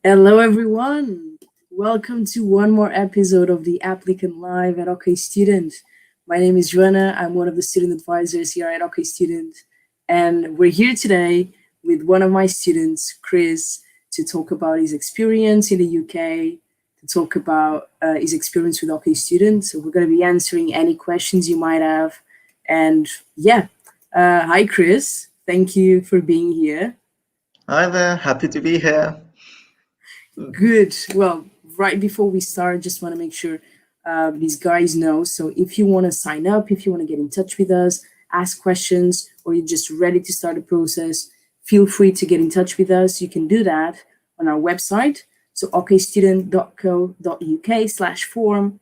Hello, everyone. Welcome to one more episode of the Applicant Live at OK Student. My name is Joana. I'm one of the student advisors here at OK Student. And we're here today with one of my students, Chris, to talk about his experience in the UK, to talk about his experience with OK Student. So we're going to be answering any questions you might have. And yeah, hi, Chris. Thank you for being here. Hi there, happy to be here. Good. Well, right before we start, just want to make sure these guys know. So if you want to sign up, if you want to get in touch with us, ask questions, or you're just ready to start a process, feel free to get in touch with us. You can do that on our website. So okstudent.co.uk/form,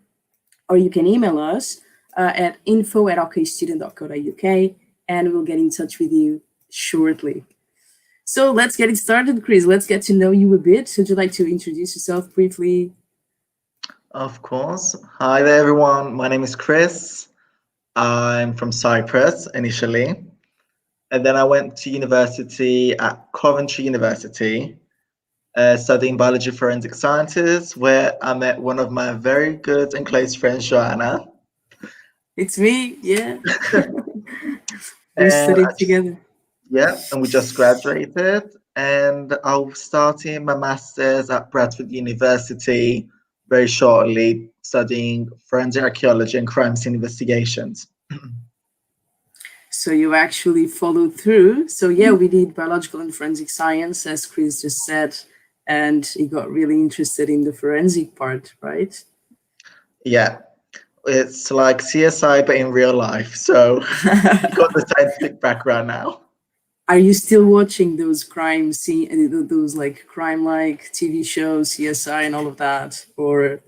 or you can email us at info@okstudent.co.uk, and we'll get in touch with you shortly. So let's get it started, Chris. Let's get to know you a bit. Would you like to introduce yourself briefly? Of course. Hi there, everyone. My name is Chris. I'm from Cyprus initially, and then I went to university at Coventry University, studying biology forensic sciences, where I met one of my very good and close friends, Joana. It's me, yeah. We And studied together. and we just graduated, and I'll starting my master's at Bradford University very shortly, studying forensic archaeology and crime scene investigations. So you actually followed through. So yeah, we did biological and forensic science, as Chris just said, and he got really interested in the forensic part, right? Yeah, it's like CSI but in real life. So you got the scientific background now. Are you still watching those crime scene, those like crime-like TV shows, CSI, and all of that, or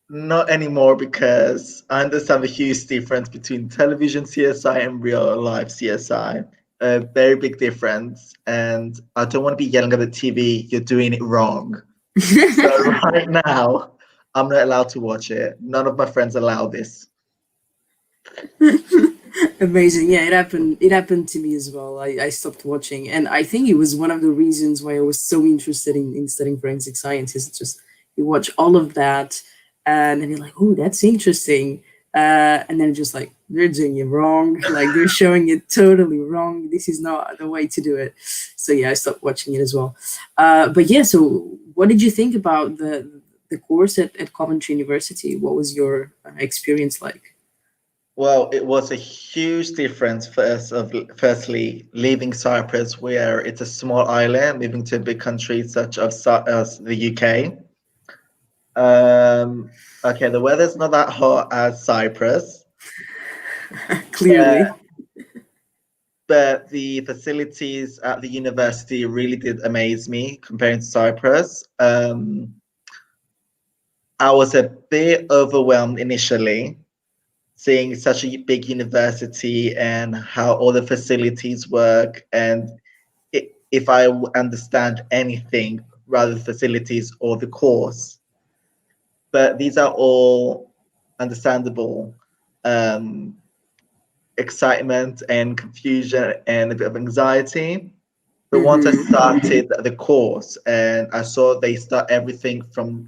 Not anymore because I understand the huge difference between television CSI and real life CSI. A very big difference, and I don't want to be yelling at the TV, you're doing it wrong. So right now, I'm not allowed to watch it. None of my friends allow this. Amazing. Yeah, it happened. It happened to me as well. I stopped watching, and I think it was one of the reasons why I was so interested in studying forensic science. Is just you watch all of that, and then you're like, oh, that's interesting. And then just like they're doing it wrong. Like they're showing it totally wrong. This is not the way to do it. So yeah, I stopped watching it as well. But yeah, so what did you think about the course at Coventry University? What was your experience like? Well, it was a huge difference firstly leaving Cyprus, where it's a small island, moving to a big country such as the UK. Okay, the weather's not that hot as Cyprus, Clearly. uh, but the facilities at the university really did amaze me comparing to Cyprus. I was a bit overwhelmed initially seeing such a big university and how all the facilities work, and if I understand anything rather the facilities or the course. But these are all understandable. Um, Excitement and confusion and a bit of anxiety. But once I Mm-hmm. started the course and I saw they start everything from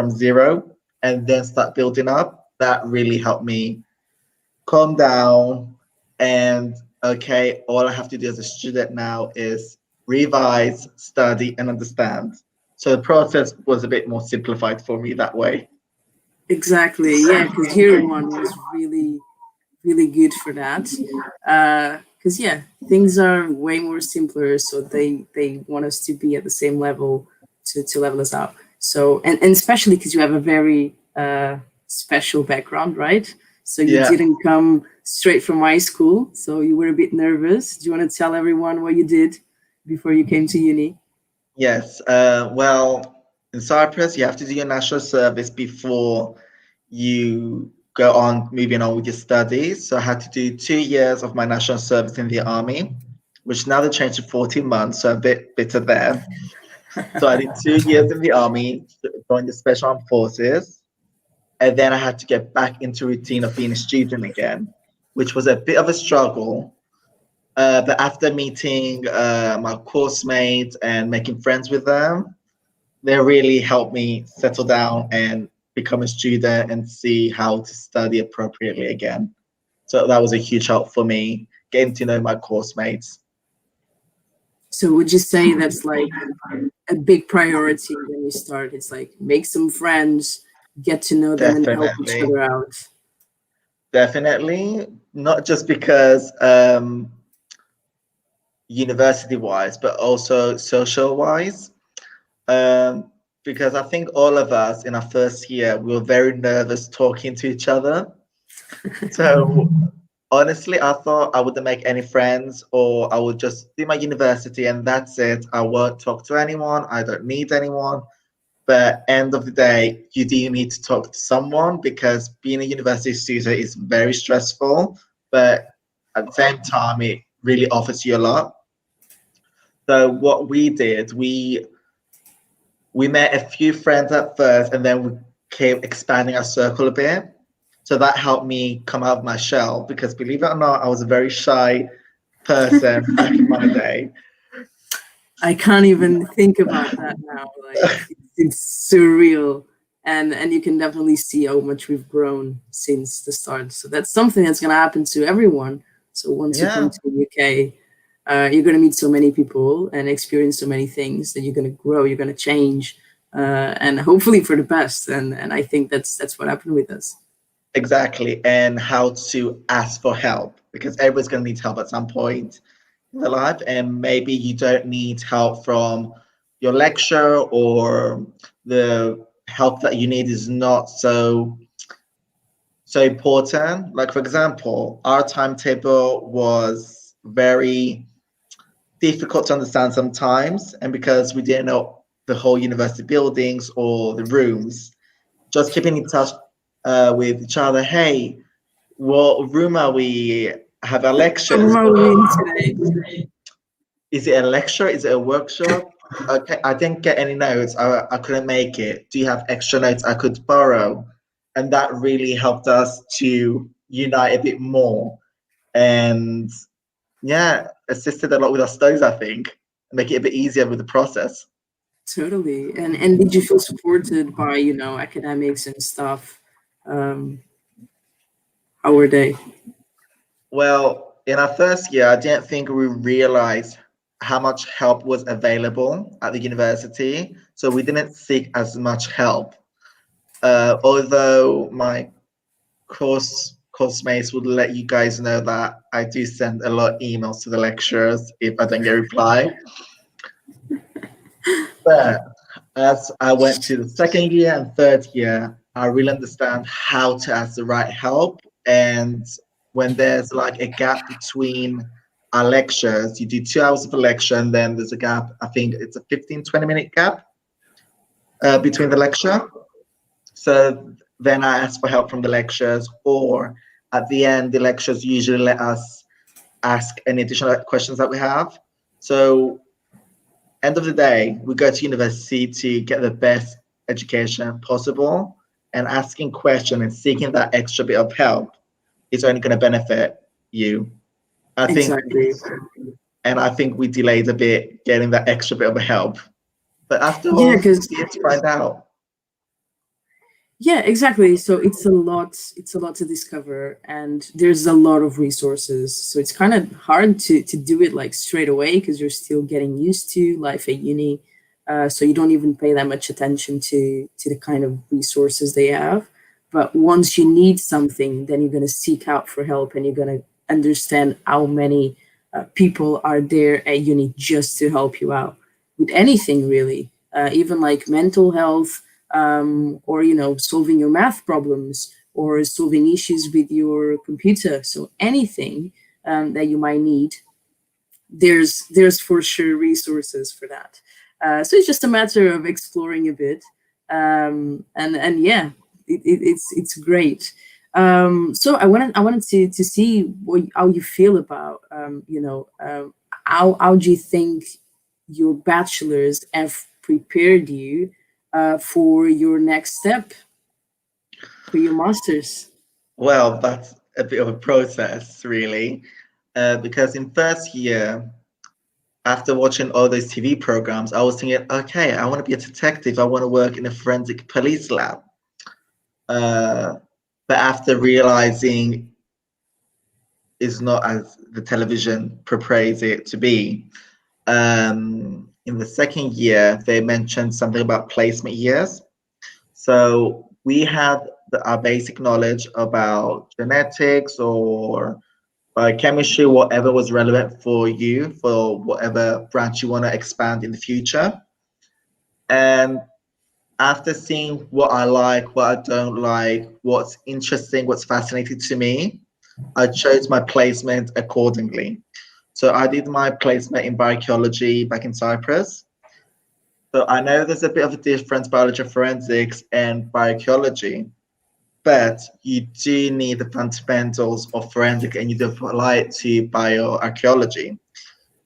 zero and then start building up, that really helped me calm down. And okay, all I have to do as a student now is revise, study, and understand. So the process was a bit more simplified for me that way. Exactly. Yeah, because year one was really good for that. Because yeah, things are way more simpler, so they want us to be at the same level to level us out. So and especially because you have a very special background, right? So you Yeah. didn't come straight from high school, so you were a bit nervous. Do you want to tell everyone what you did before you came to uni? Yes. Well, in Cyprus, you have to do your national service before you go on moving on with your studies. So I had to do 2 years of my national service in the army, which now they changed to 14 months, so a bit bitter there. So I did 2 years in the army, joined the Special Armed Forces, and then I had to get back into routine of being a student again, which was a bit of a struggle. But after meeting my course mates and making friends with them, they really helped me settle down and become a student and see how to study appropriately again. So that was a huge help for me, getting to know my course mates. So would you say that's like a big priority when you start? It's like make some friends, get to know them, and help each Definitely. other out. Definitely. Not just because university wise, but also social wise. Um, because I think all of us in our first year, we were very nervous talking to each other. So honestly, I thought I wouldn't make any friends, or I would just do my university and that's it. I won't talk to anyone. I don't need anyone. But end of the day, you do need to talk to someone because being a university student is very stressful. But at the same time, it really offers you a lot. So what we did, we met a few friends at first, and then we kept expanding our circle a bit. So that helped me come out of my shell because, believe it or not, I was a very shy person back in my day. I can't even think about that now. Like it's surreal, and you can definitely see how much we've grown since the start. So that's something that's gonna happen to everyone. So once you come Yeah, to the UK, you're gonna meet so many people and experience so many things that you're gonna grow. You're gonna change, and hopefully for the best. And I think that's what happened with us. exactly. And how to ask for help because everybody's going to need help at some point in their life. And maybe you don't need help from your lecturer, or the help that you need is not so important. Like, for example, our timetable was very difficult to understand sometimes. And because we didn't know the whole university buildings or the rooms, just keeping in touch with each other. Hey, what room are we? Have our What lectures? room are we in today? Is it a lecture? Is it a workshop? Okay, I didn't get any notes. I couldn't make it. Do you have extra notes I could borrow? And that really helped us to unite a bit more. And yeah, assisted a lot with our studies, I think, make it a bit easier with the process. Totally. And did you feel supported by, academics and stuff? Um, how were they? Well, in our first year, I didn't think we realized how much help was available at the university. So we didn't seek as much help. Although my course mates would let you guys know that I do send a lot of emails to the lecturers if I don't get a reply. But as I went to the second year and third year, I really understand how to ask the right help. And when there's like a gap between our lectures, you do 2 hours of a lecture, and then there's a gap, I think it's a 15-20 minute gap between the lecture. So then I ask for help from the lectures, or at the end, the lectures usually let us ask any additional questions that we have. So end of the day, we go to university to get the best education possible, and asking questions and seeking that extra bit of help is only going to benefit you. I think, Exactly. and I think we delayed a bit getting that extra bit of help. But after Yeah, all, because we have to find out. yeah, exactly. So it's a lot to discover, and there's a lot of resources. So it's kind of hard to do it like straight away because you're still getting used to life at uni. So you don't even pay that much attention to the kind of resources they have. But once you need something, then you're gonna seek out for help, and you're gonna understand how many people are there at uni just to help you out with anything really, even like mental health, or solving your math problems or solving issues with your computer. So anything that you might need, there's for sure resources for that. So it's just a matter of exploring a bit, and yeah, it's great. So I wanted to see how you feel about how do you think your bachelor's have prepared you for your next step for your master's? Well, that's a bit of a process, really, because in first year, after watching all those TV programs, I was thinking, okay, I want to be a detective. I want to work in a forensic police lab. Uh, but after realizing it's not as the television portrays it to be, in the second year, they mentioned something about placement years. So we had our basic knowledge about genetics or biochemistry, whatever was relevant for you, for whatever branch you want to expand in the future. And after seeing what I like, what I don't like, what's interesting, what's fascinating to me, I chose my placement accordingly. So I did my placement in bioarchaeology back in Cyprus. So I know there's a bit of a difference, biology forensics and bioarchaeology, but you do need the fundamentals of forensic and you do apply it to bioarchaeology.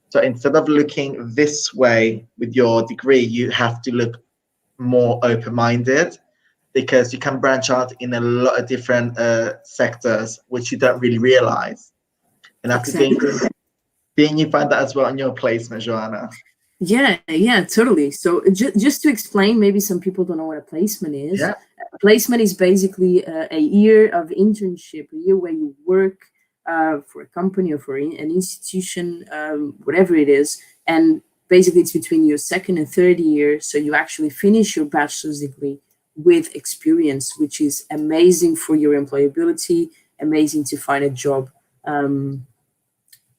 So instead of looking this way with your degree, you have to look more open-minded because you can branch out in a lot of different sectors, which you don't really realize. And after doing Exactly. being you find that as well in your placement, Joanna. Yeah, totally. So just to explain, maybe some people don't know what a placement is. Yeah, A placement is basically a year of internship, a year where you work for a company or for an institution, whatever it is. And basically, it's between your second and third year. So you actually finish your bachelor's degree with experience, which is amazing for your employability, amazing to find a job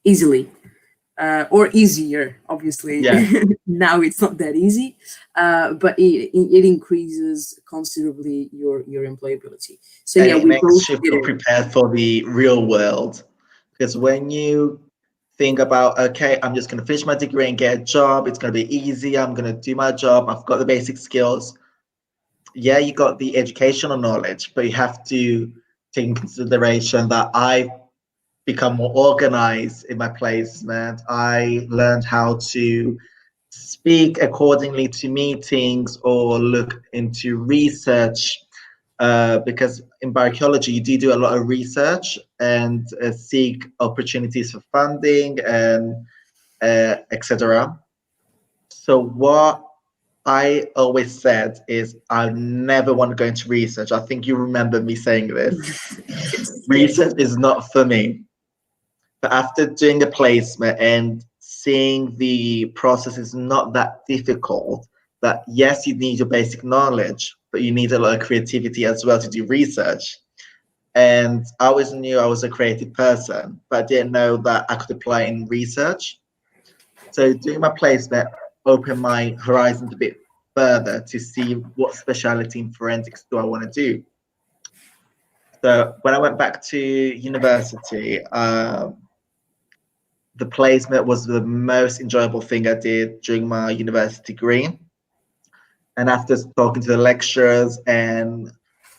easily or easier, obviously. yeah. Now it's not that easy, but it increases considerably your employability. So And yeah, it we both makes you did feel it. prepared for the real world. Because when you think about, okay, I'm just going to finish my degree and get a job, it's going to be easy, I'm going to do my job, I've got the basic skills. Yeah, you got the educational knowledge, but you have to take in consideration that I've become more organized in my placement. I learned how to speak accordingly to meetings or look into research because in bioarchaeology you do a lot of research and seek opportunities for funding and etc. So what I always said is I never want to go into research. I think you remember me saying this. Yes. Research is not for me. But after doing a placement and seeing the process is not that difficult, that yes, you need your basic knowledge, but you need a lot of creativity as well to do research. And I always knew I was a creative person, but I didn't know that I could apply in research. So doing my placement opened my horizons a bit further to see what specialty in forensics do I want to do. So when I went back to university, the placement was the most enjoyable thing I did during my university degree. And after talking to the lecturers and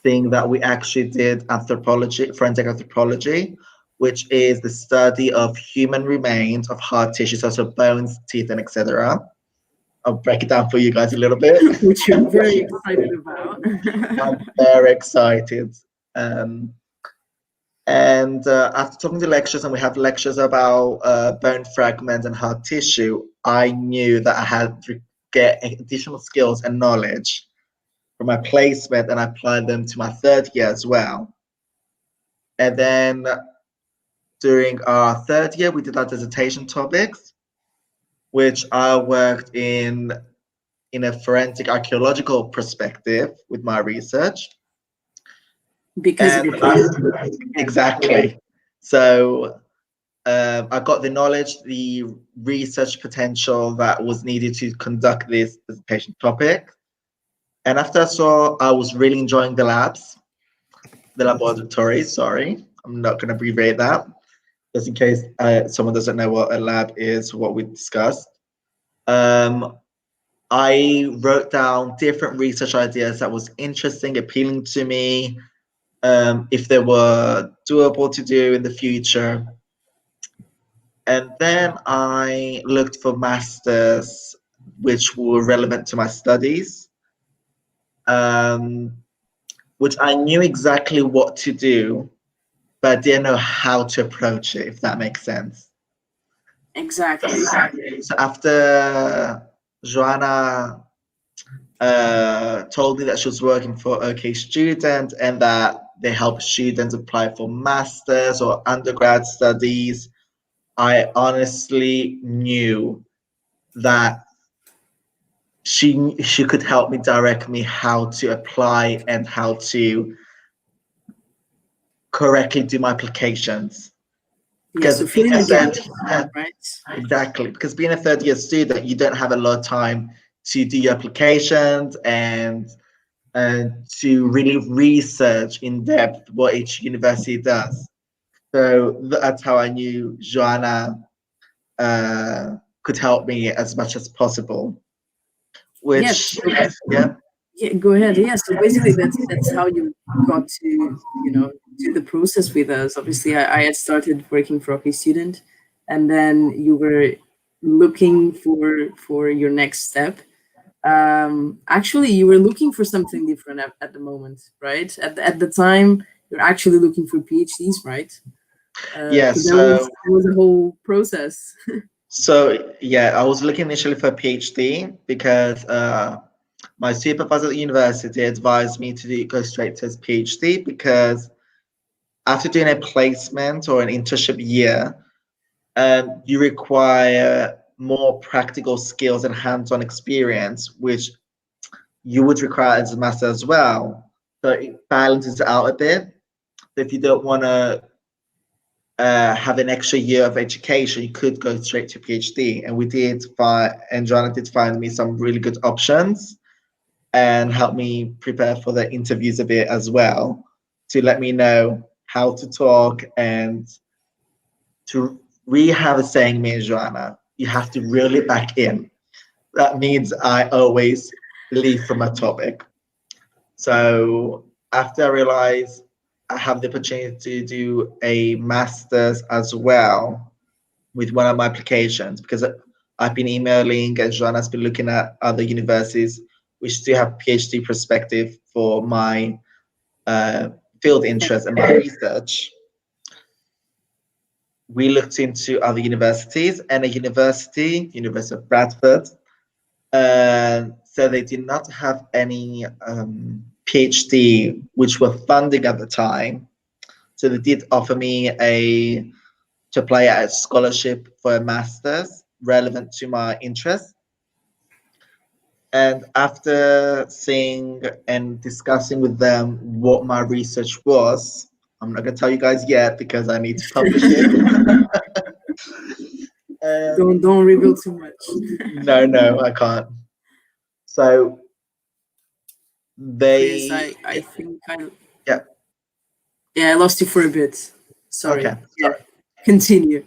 seeing that we actually did anthropology, forensic anthropology, which is the study of human remains of hard tissue, such as bones, teeth, and etc. I'll break it down for you guys a little bit. Which you're very excited about. I'm very excited. Um, and after talking to lecturers, and we have lectures about bone fragments and hard tissue, I knew that I had to get additional skills and knowledge from my placement and I applied them to my third year as well. And then during our third year, we did our dissertation topics, which I worked in a forensic archaeological perspective with my research. Because of And your placement, again. exactly. So I got the knowledge, the research potential that was needed to conduct this dissertation topic. And after I saw I was really enjoying the laboratories, sorry, I'm not going to abbreviate that, just in case someone doesn't know what a lab is, what we discussed. Um, I wrote down different research ideas that was interesting, appealing to me, if they were doable to do in the future. And then I looked for masters which were relevant to my studies, um, which I knew exactly what to do, but I didn't know how to approach it, if that makes sense. Exactly. So after Joanna told me that she was working for OK Student and that they help students apply for masters or undergrad studies, I honestly knew that she could help me direct me how to apply and how to correctly do my applications. Yeah, Because so fill being in a the third, gaps, yeah, right? exactly. Because being a third year student, you don't have a lot of time to do your applications and to really research in depth what each university does. So that's how I knew Joanna could help me as much as possible. Yeah, Which, so yeah, yeah, go ahead. Yeah, so basically that's how you got to, do the process with us. Obviously, I had started working for OK Student, and then you were looking for your next step. Actually, you were looking for something different at the moment, right? At the time, you're actually looking for PhDs, right? yeah. So that was a whole process. So yeah, I was looking initially for a PhD because my supervisor at the university advised me to go straight to his PhD because after doing a placement or an internship year, you require more practical skills and hands-on experience, which you would require as a master as well. So it balances it out a bit. If you don't want to have an extra year of education, you could go straight to PhD. And we did find, and Joanna did find me some really good options and help me prepare for the interviews a bit as well to let me know how to talk and to we have a saying, me and Joanna, you have to reel it back in. That means I always leave from a topic. So after I realized I have the opportunity to do a master's as well with one of my applications, because I've been emailing and Joanna's been looking at other universities which do have PhD perspective for my uh, field interest and my research. We looked into other universities and a University of Bradford, so they did not have any PhD which were funding at the time. So they did offer me to apply a scholarship for a master's relevant to my interest. And after seeing and discussing with them what my research was, I'm not going to tell you guys yet because I need to publish it. don't um, don't reveal too much. no, no, I can't. So Chris, they, I think yeah, I lost you for a bit. okay, Sorry. Yeah, sorry. continue.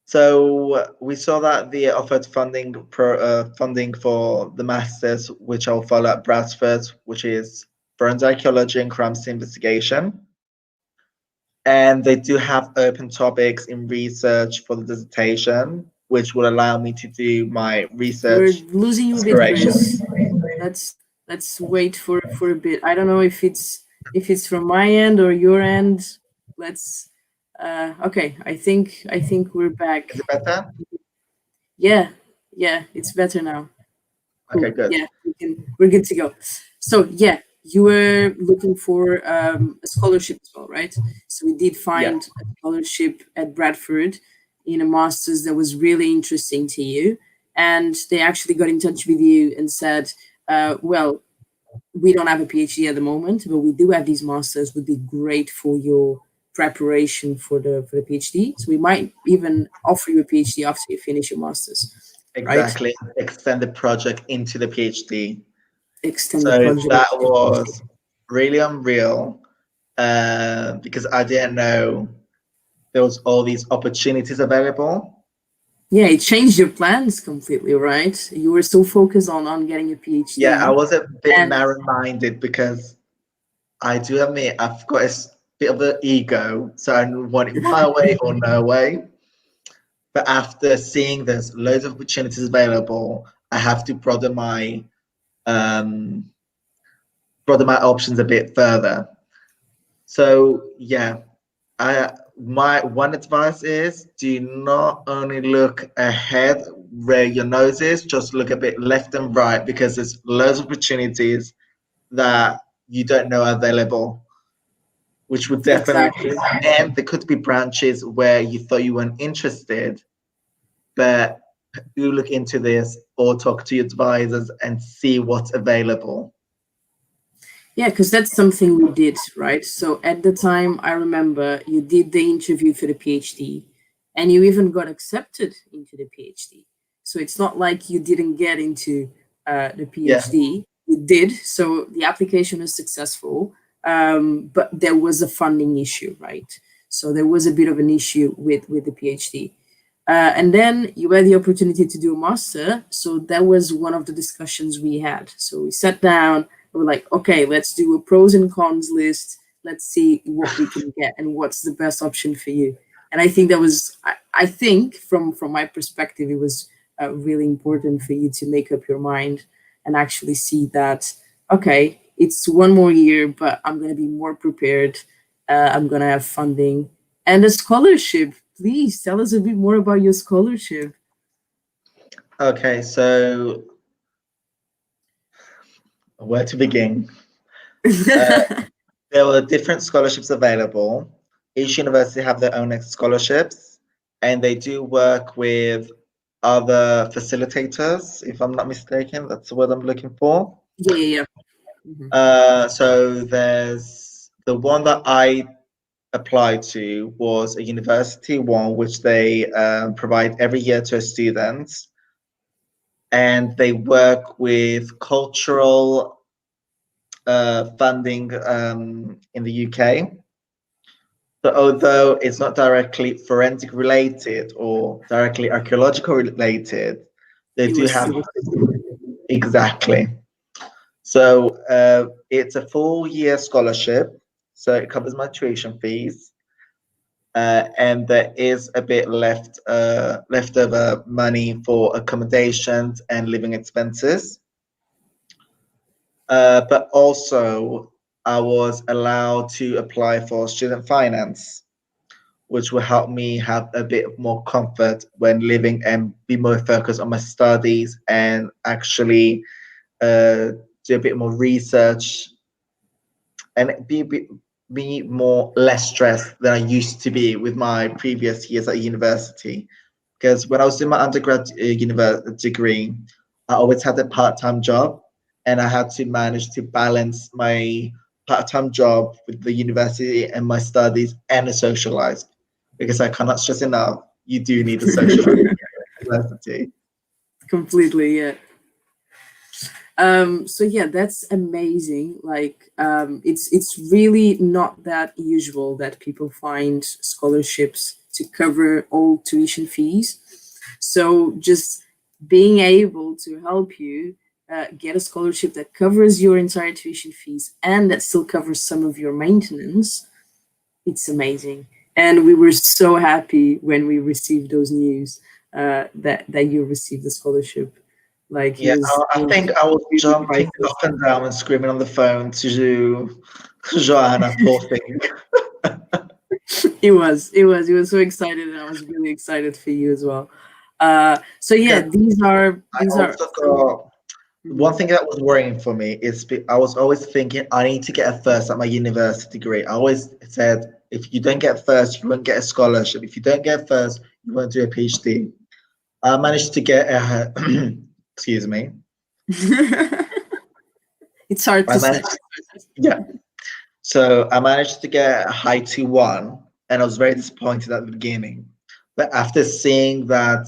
So we saw that they offered funding for the masters, which I'll follow at Bradford, which is Burns Archaeology and Crimes Investigation. And they do have open topics in research for the dissertation, which will allow me to do my We're research losing you a bit, aspiration. Chris. Let's wait for a bit. I don't know if it's from my end or your end. Let's. Okay, I think we're back. Is it better? Yeah, yeah, it's better now. Okay, Cool. good. Yeah, we're good to go. So yeah, you were looking for a scholarship as well, right? So we did Yeah, find a scholarship at Bradford in a master's that was really interesting to you, and they actually got in touch with you and said, "Well, we don't have a PhD at the moment, but we do have these masters. Would be great for your preparation for the PhD. So we might even offer you a PhD after you finish your masters, right? exactly. Extend the project into the PhD. Extend the So project." that was really unreal because I didn't know there was all these opportunities available. Yeah, it changed your plans completely, right? You were so focused on getting a Yeah, I PhD, was a bit and narrow-minded because I do admit I've got a bit of an ego, so I want it my way or no way. But after seeing there's loads of opportunities available, I have to um, broaden my options a bit further. So yeah, My one advice is do not only look ahead where your nose is, just look a bit left and right because there's loads of opportunities that you don't know are available, which would definitely, Exactly. and there could be branches where you thought you weren't interested, but do look into this or talk to your advisors and see what's available. Yeah, because that's something we did, right? So at the time, I remember you did the interview for the PhD and you even got accepted into the PhD. So it's not like you didn't get into the Yeah. PhD. You did. So the application was successful, but there was a funding issue, right? So there was a bit of an issue with the PhD. And then you had the opportunity to do a master. So that was one of the discussions we had. So we sat down, we're like, okay, let's do a pros and cons list. Let's see what we can get and what's the best option for you. And I think that was, I think from my perspective, it was really important for you to make up your mind and actually see that, okay, it's one more year, but I'm going to be more prepared. I'm going to have funding and a scholarship. Please tell us a bit more about your scholarship. Okay, so where to begin? Uh, there were different scholarships available. Each university have their own scholarships, and they do work with other facilitators, if I'm not mistaken. That's the word I'm looking for. Yeah, yeah, yeah. Mhm. So there's the one that I applied to was a university one, which they provide every year to a student, and they work with cultural funding in the UK. So although it's not directly forensic related or directly archaeological related, they It do was have still. exactly. So it's a full year scholarship, so it covers my tuition fees, and there is a bit leftover money for accommodations and living expenses. But also, I was allowed to apply for student finance, which will help me have a bit more comfort when living and be more focused on my studies and actually do a bit more research and be more less stressed than I used to be with my previous years at university. Because when I was doing my undergrad degree, I always had a part-time job, and I had to manage to balance my part-time job with the university and my studies and a social life. Because I cannot stress enough, you do need a social life at university. Completely, yeah. So yeah, that's amazing. Like it's really not that usual that people find scholarships to cover all tuition fees. So just being able to help you get a scholarship that covers your entire tuition fees and that still covers some of your maintenance, it's amazing. And we were so happy when we received those news that you received the scholarship. Like Yeah, it I was think I was really jumping priceless. up and down and screaming on the phone to Joanna, poor thing. He was so excited, and I was really excited for you as well. So yeah, Because I these are also some. got one Mhm. thing that was worrying for me is I was always thinking I need to get a first at my university degree. I always said if you don't get first, you won't get a scholarship. If you don't get first, you won't do a PhD. I managed to get a excuse me. It's hard I to say. managed yeah. So I managed to get a high 2-1, and I was very disappointed at the beginning. But after seeing that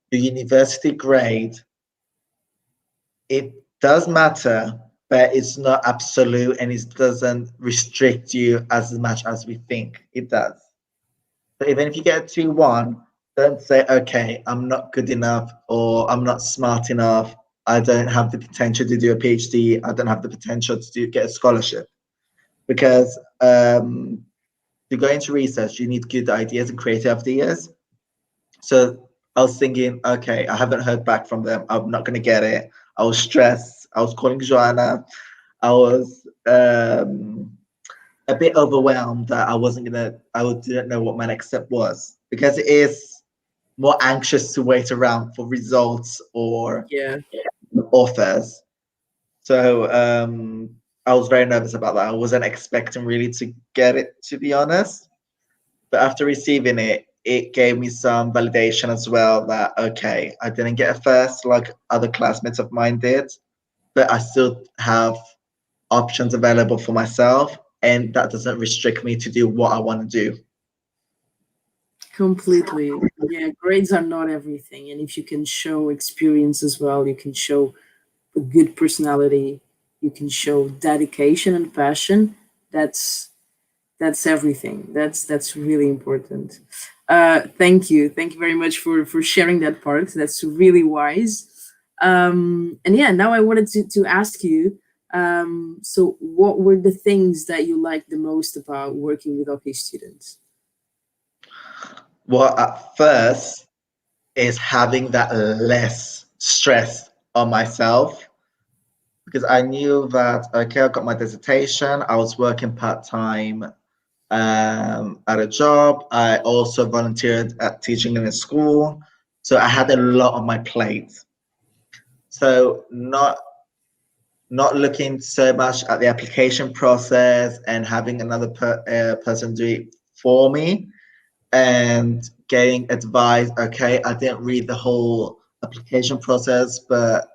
the university grade, it does matter, but it's not absolute and it doesn't restrict you as much as we think it does. So even if you get a 2-1, don't say, okay, I'm not good enough or I'm not smart enough. I don't have the potential to do a PhD. I don't have the potential to get a scholarship because to go into research, you need good ideas and creative ideas. So I was thinking, okay, I haven't heard back from them. I'm not going to get it. I was stressed. I was calling Joanna. I was a bit overwhelmed that didn't know what my next step was, because it is more anxious to wait around for results or Yeah, offers. So I was very nervous about that. I wasn't expecting really to get it, to be honest. But after receiving it, it gave me some validation as well that, okay, I didn't get a first like other classmates of mine did, but I still have options available for myself, and that doesn't restrict me to do what I want to do. completely. Yeah, grades are not everything, and if you can show experience as well, you can show a good personality, you can show dedication and passion. That's that's everything. That's really important. Thank you very much for sharing that part. That's really wise. And yeah, now I wanted to ask you. So, what were the things that you liked the most about working with OK students? Well, at first is having that less stress on myself, because I knew that, okay, I got my dissertation, I was working part time at a job. I also volunteered at teaching in a school. So I had a lot on my plate. So not looking so much at the application process and having another person do it for me, and getting advice. Okay, I didn't read the whole application process, but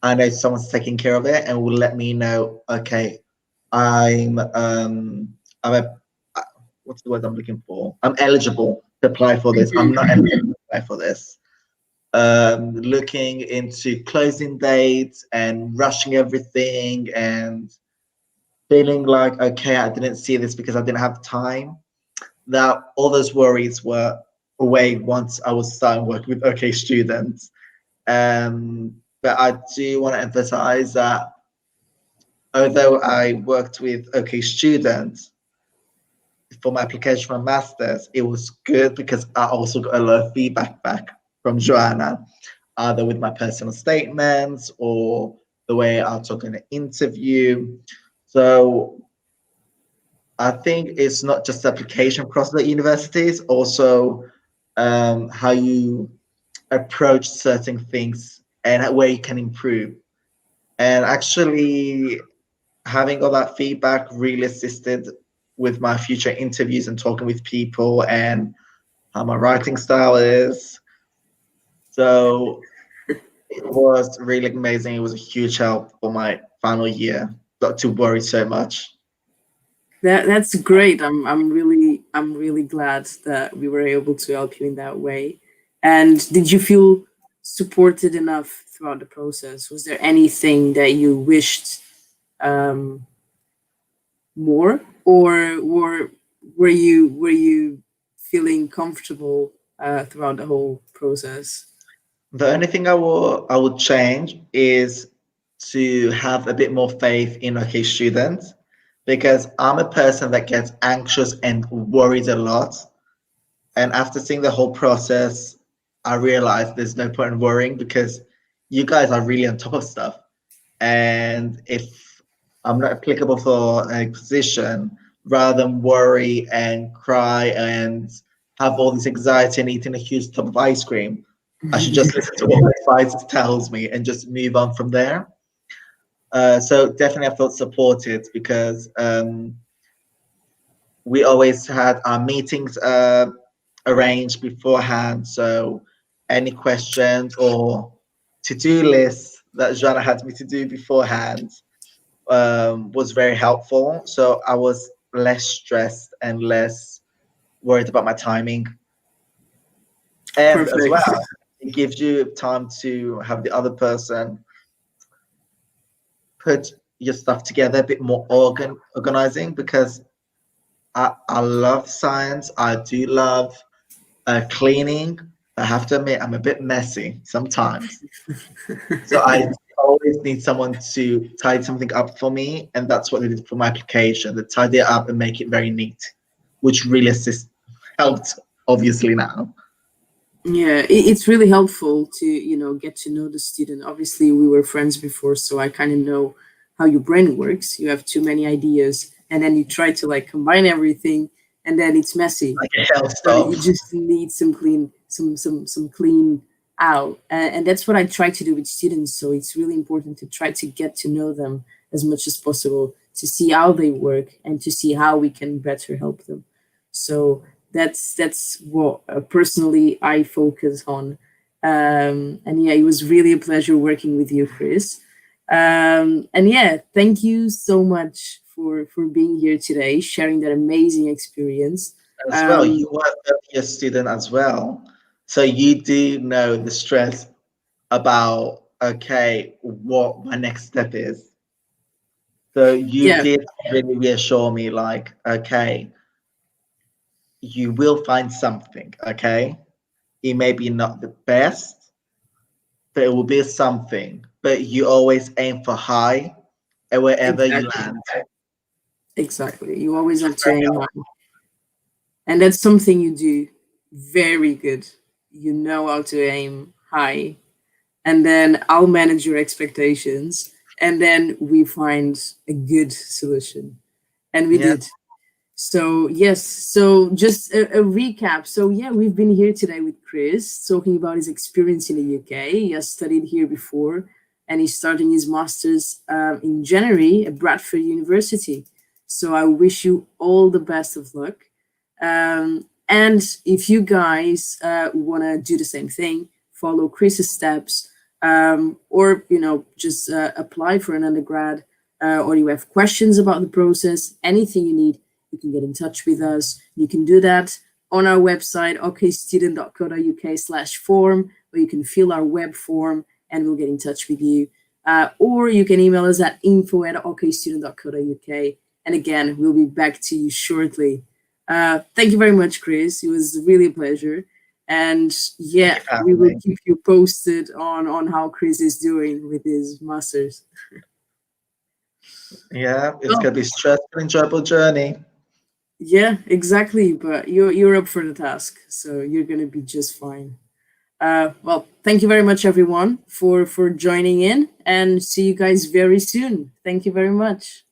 I know someone's taking care of it and will let me know. Okay, I'm a what's the word I'm looking for? I'm eligible to apply for this. I'm not eligible to apply for this. Looking into closing dates and rushing everything and feeling like, okay, I didn't see this because I didn't have time. That all those worries were away once I was starting working with OK students. But I do want to emphasize that although I worked with OK students for my application for masters, it was good because I also got a lot of feedback back from Joana, either with my personal statements or the way I talk in an interview. So I think it's not just the application process at universities, also how you approach certain things and where you can improve. And actually, having all that feedback really assisted with my future interviews and talking with people and how my writing style is. So it was really amazing. It was a huge help for my final year, not to worry so much. That's great. I'm really glad that we were able to help you in that way. And did you feel supported enough throughout the process? Was there anything that you wished um, more, or were you feeling comfortable throughout the whole process? The only thing I would change is to have a bit more faith in okay students, because I'm a person that gets anxious and worries a lot. And after seeing the whole process, I realized there's no point in worrying because you guys are really on top of stuff. And if I'm not applicable for a position, rather than worry and cry and have all this anxiety and eating a huge tub of ice cream, I should just listen to what my advisor tells me and just move on from there. So definitely I felt supported because we always had our meetings arranged beforehand. So any questions or to-do lists that Joanna had me to do beforehand was very helpful. So I was less stressed and less worried about my timing. And as Perfect. well, it gives you time to have the other person put your stuff together a bit more organizing, because I love science. I do love cleaning. I have to admit, I'm a bit messy sometimes. So I always need someone to tidy something up for me. And that's what they did for my application. They tidy it up and make it very neat, which really helped, obviously, now. Yeah, it's really helpful to get to know the student. Obviously, we were friends before, so I kind of know how your brain works. You have too many ideas, and then you try to like combine everything, and then it's messy. Like a hell So you stuff. just need some clean, some clean out, and that's what I try to do with students. So it's really important to try to get to know them as much as possible, to see how they work and to see how we can better help them. So that's what personally I focus on. And yeah, it was really a pleasure working with you, Chris. And yeah, thank you so much for being here today, sharing that amazing experience. As well, Um, you were a student as well. So you do know the stress about, okay, what my next step is. So you yeah, did really reassure me, like, okay, you will find something, okay? It may be not the best, but it will be something. But you always aim for high, and wherever you exactly, land. exactly. You always have to aim high, and that's something you do very good. You know how to aim high, and then I'll manage your expectations, and then we find a good solution, and we Yeah, did. So yes, so just a recap. So yeah, we've been here today with Chris talking about his experience in the UK. He has studied here before, and he's starting his masters in January at Bradford University. So I wish you all the best of luck. And if you guys want to do the same thing, follow Chris's steps, or just apply for an undergrad, or you have questions about the process, anything you need, you can get in touch with us. You can do that on our website, okstudent.co.uk/form, or you can fill our web form and we'll get in touch with you. Or you can email us at info@okstudent.co.uk. And again, we'll be back to you shortly. Thank you very much, Chris. It was really a pleasure. And thank yeah, you for we having will me. keep you posted on how Chris is doing with his masters. Yeah, it's Oh, gonna be stressful, enjoyable journey. yeah, exactly. But you're up for the task, so you're gonna be just fine. Well, thank you very much, everyone, for joining in, and see you guys very soon. Thank you very much.